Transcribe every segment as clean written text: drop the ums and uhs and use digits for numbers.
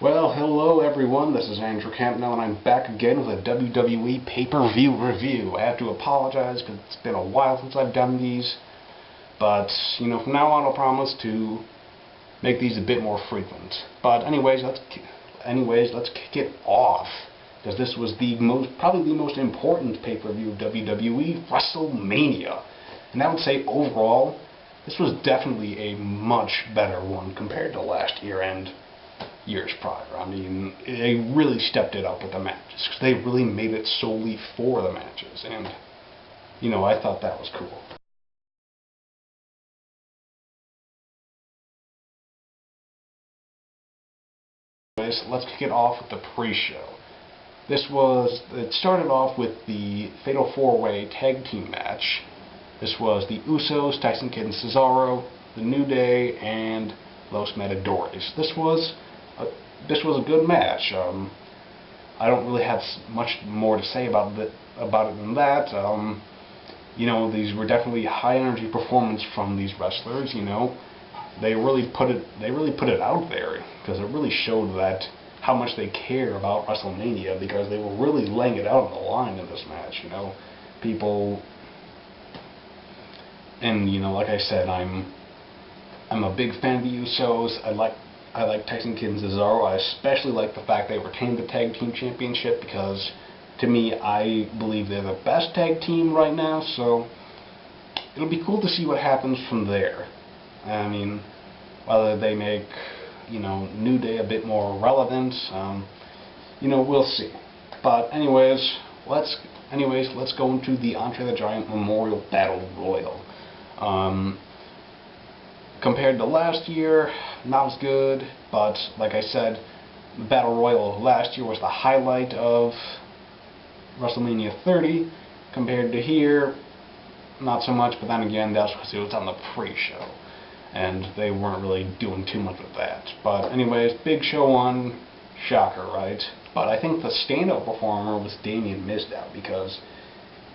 Well, hello everyone, this is Andrew Campbell, and I'm back again with a WWE pay-per-view review. I have to apologize because it's been a while since I've done these, but, from now on I'll promise to make these a bit more frequent. But anyways, let's kick it off, because this was probably the most important pay-per-view of WWE, Wrestlemania. And I would say overall, this was definitely a much better one compared to last year and years prior. I mean, they really stepped it up with the matches, because they really made it solely for the matches, and, I thought that was cool. Anyways, let's kick it off with the pre-show. It started off with the Fatal 4-Way Tag Team match. This was the Usos, Tyson Kidd and Cesaro, the New Day, and Los Matadores. This was a good match. I don't really have much more to say about it than that. These were definitely high energy performance from these wrestlers. They really put it out there, because it really showed that how much they care about WrestleMania, because they were really laying it out on the line in this match. People, and like I said, I'm a big fan of the Usos. I like Tyson Kidd and Cesaro. I especially like the fact they retained the Tag Team Championship, because, to me, I believe they're the best tag team right now, so it'll be cool to see what happens from there. I mean, whether they make, New Day a bit more relevant, we'll see. But anyways, let's go into the Andre the Giant Memorial Battle Royal. Compared to last year, not as good, but like I said, the Battle Royal last year was the highlight of WrestleMania 30. Compared to here, not so much, but then again, that's because it was on the pre-show, and they weren't really doing too much with that. But anyways, Big Show won, shocker, right? But I think the stand-up performer was Damien Mizdow, because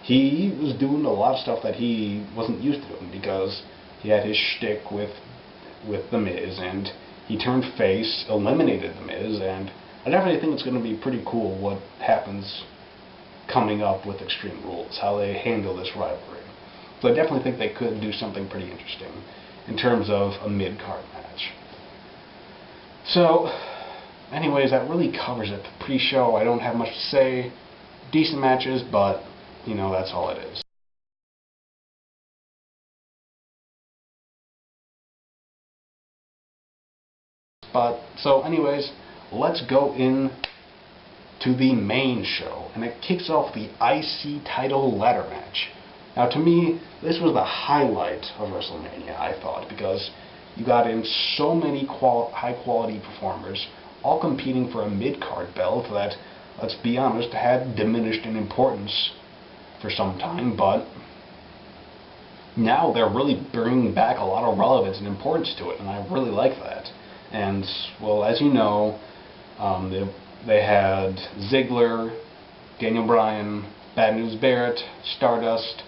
he was doing a lot of stuff that he wasn't used to doing, because he had his shtick with The Miz, and he turned face, eliminated The Miz, and I definitely think it's going to be pretty cool what happens coming up with Extreme Rules, how they handle this rivalry. So I definitely think they could do something pretty interesting in terms of a mid-card match. So, anyways, that really covers it. The pre-show, I don't have much to say. Decent matches, but, that's all it is. So anyways, let's go in to the main show, and it kicks off the IC title ladder match. Now, to me, this was the highlight of WrestleMania, I thought, because you got in so many high-quality performers, all competing for a mid-card belt that, let's be honest, had diminished in importance for some time, but now they're really bringing back a lot of relevance and importance to it, and I really like that. And, well, as you know, they had Ziggler, Daniel Bryan, Bad News Barrett, Stardust,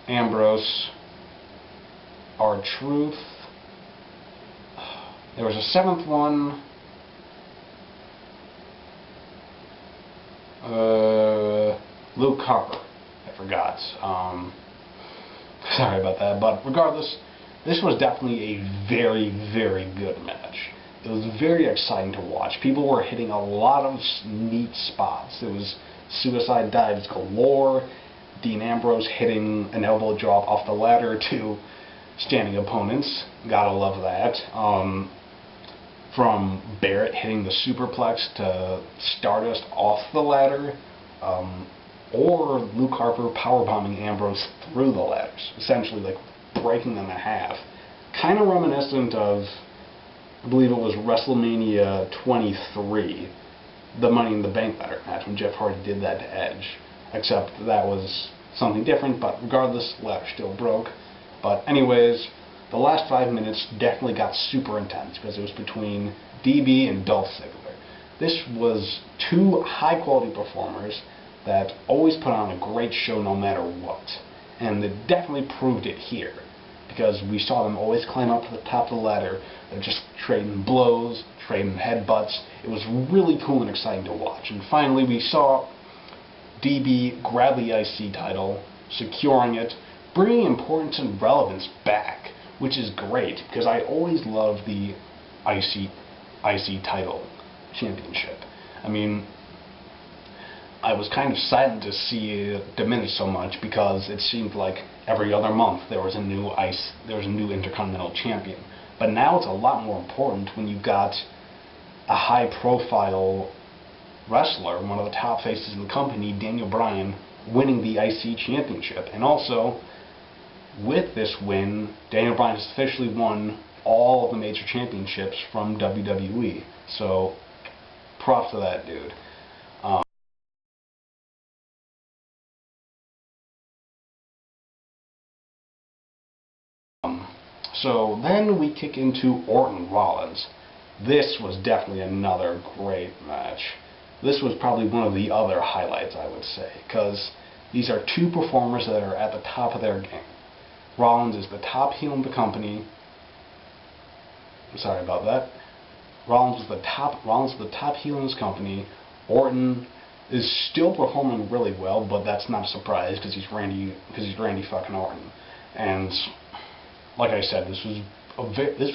Ambrose, R-Truth. There was a seventh one. Luke Harper. I forgot. Sorry about that. But regardless, this was definitely a very, very good match. It was very exciting to watch. People were hitting a lot of neat spots. It was suicide dives galore. Dean Ambrose hitting an elbow drop off the ladder to standing opponents. Gotta love that. From Barrett hitting the superplex to Stardust off the ladder. Or Luke Harper powerbombing Ambrose through the ladders. Essentially, like, breaking them in half. Kind of reminiscent of, I believe it was WrestleMania 23, the Money in the Bank ladder match, when Jeff Hardy did that to Edge. Except that was something different, but regardless, ladder still broke. But anyways, the last 5 minutes definitely got super intense, because it was between DB and Dolph Ziggler. This was two high-quality performers that always put on a great show no matter what. And it definitely proved it here, because we saw them always climb up to the top of the ladder. They're just trading blows, trading headbutts. It was really cool and exciting to watch. And finally, we saw DB grab the IC title, securing it, bringing importance and relevance back, which is great because I always loved the IC title championship. I mean, I was kind of saddened to see it diminish so much because it seemed like every other month there was a new Intercontinental Champion. But now it's a lot more important when you've got a high-profile wrestler, one of the top faces in the company, Daniel Bryan, winning the IC Championship. And also, with this win, Daniel Bryan has officially won all of the major championships from WWE. So, props to that dude. So then we kick into Orton Rollins. This was definitely another great match. This was probably one of the other highlights, I would say, because these are two performers that are at the top of their game. Rollins is the top heel in the company. Sorry about that. Rollins is the top heel in his company. Orton is still performing really well, but that's not a surprise because he's Randy fucking Orton. And like I said, this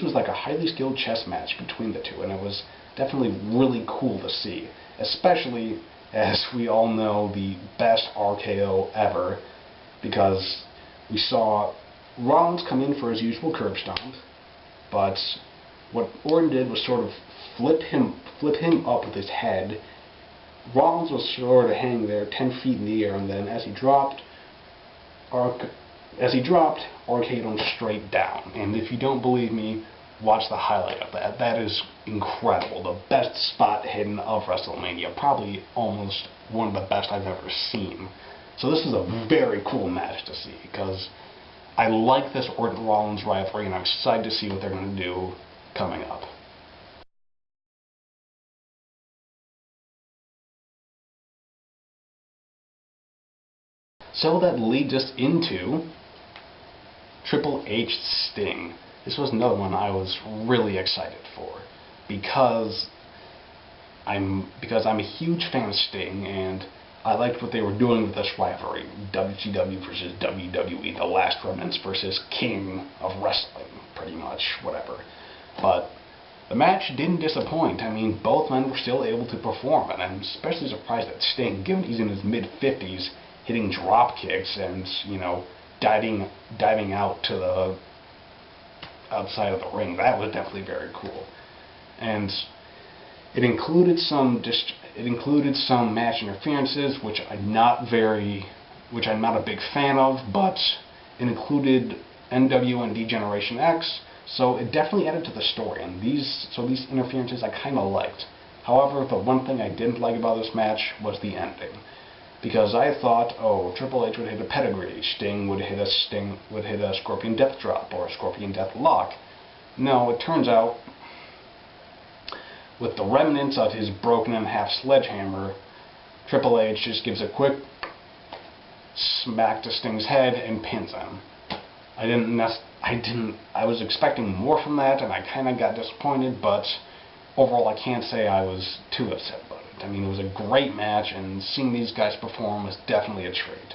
was like a highly skilled chess match between the two, and it was definitely really cool to see, especially as we all know the best RKO ever, because we saw Rollins come in for his usual curb stomp, but what Orton did was sort of flip him up with his head. Rollins was sort of hanging there 10 feet in the air, and then as he dropped, RK'd him straight down. And if you don't believe me, watch the highlight of that. That is incredible. The best spot hidden of WrestleMania. Probably almost one of the best I've ever seen. So this is a very cool match to see, because I like this Orton-Rollins rivalry, and I'm excited to see what they're going to do coming up. So that leads us into Triple H Sting. This was another one I was really excited for because I'm a huge fan of Sting, and I liked what they were doing with this rivalry, WCW versus WWE, the last remnants versus King of Wrestling, pretty much, whatever. But the match didn't disappoint. I mean, both men were still able to perform, and I'm especially surprised that Sting, given he's in his mid-50s, hitting drop kicks and, you know, diving out to the outside of the ring. That was definitely very cool. And it included some match interferences, which I'm not a big fan of, but it included NW and D-Generation X, so it definitely added to the story, and these interferences I kind of liked. However, the one thing I didn't like about this match was the ending. Because I thought, oh, Triple H would hit a pedigree, Sting would hit a Scorpion Death Drop or a Scorpion Death Lock. No, it turns out, with the remnants of his broken in half sledgehammer, Triple H just gives a quick smack to Sting's head and pins him. I was expecting more from that, and I kind of got disappointed, but overall I can't say I was too upset about it. I mean, it was a great match, and seeing these guys perform was definitely a treat.